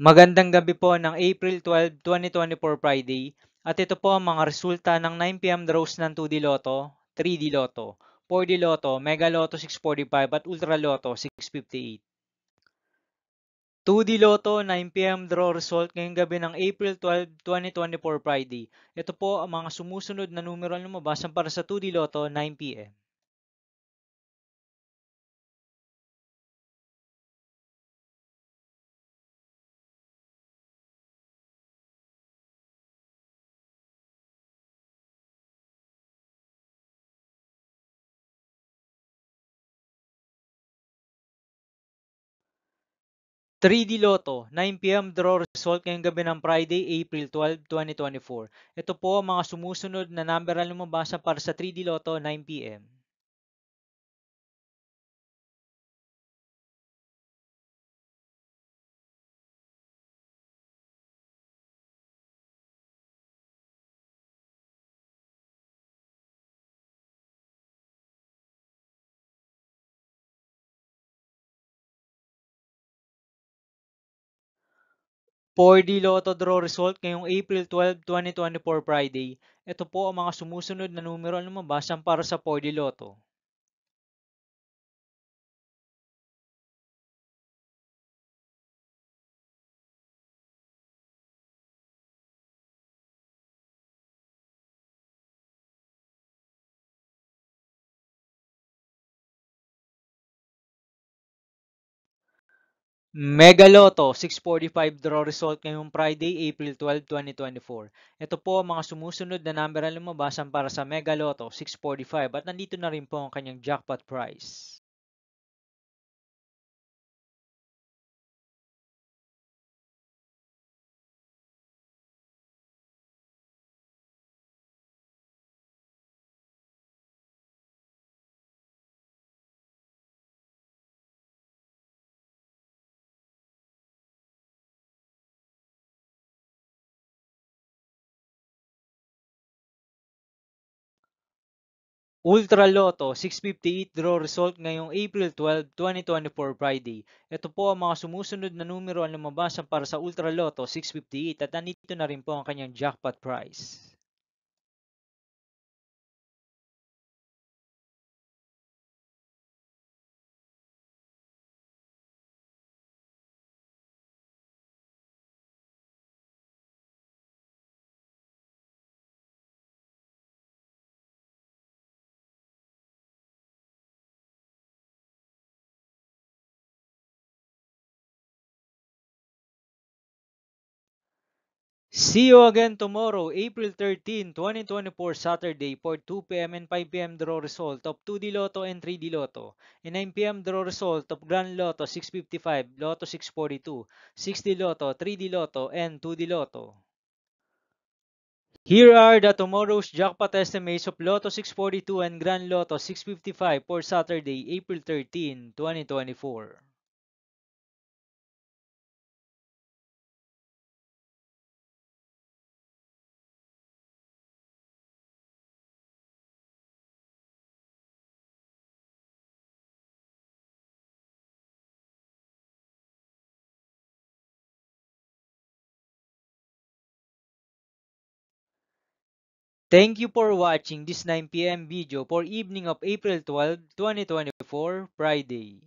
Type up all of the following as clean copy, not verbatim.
Magandang gabi po ng April 12, 2024 Friday. At ito po ang mga resulta ng 9 PM draws ng 2D Lotto, 3D Lotto, 4D Lotto, Mega Lotto 645 at Ultra Lotto 658. 2D Lotto 9 PM draw result ngayong gabi ng April 12, 2024 Friday. Ito po ang mga sumusunod na numero na lumabas para sa 2D Lotto 9 PM. 3D Lotto, 9 PM draw result ngayong gabi ng Friday, April 12, 2024. Ito po ang mga sumusunod na number na lumabas para sa 3D Lotto 9 PM. 4D Lotto draw result ngayong April 12, 2024 Friday. Ito po ang mga sumusunod na numero na lumabas para sa 4D Lotto. 'Mega Lotto 645 draw result ngayong Friday, April 12, 2024. Ito po ang mga sumusunod na number na lumabas para sa Mega Lotto 645 at nandito na rin po ang kanyang jackpot prize. Ultra Lotto 658 draw result ngayong April 12, 2024 Friday. Ito po ang mga sumusunod na numero ang lumabas para sa Ultra Lotto 658 at nandito na rin po ang kanyang jackpot prize. See you again tomorrow, April 13, 2024 Saturday for 2 PM and 5 PM draw result of 2D Lotto and 3D Lotto. And 9 PM draw result of Grand Lotto 655, Lotto 642, 6D Lotto, 3D Lotto, and 2D Lotto. Here are the tomorrow's jackpot estimates of Lotto 642 and Grand Lotto 655 for Saturday, April 13, 2024. Thank you for watching this 9 PM video for evening of April 12, 2024, Friday.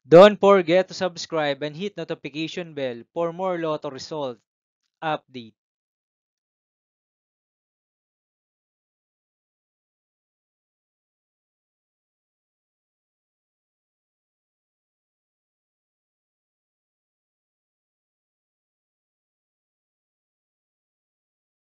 Don't forget to subscribe and hit notification bell for more Lotto result update.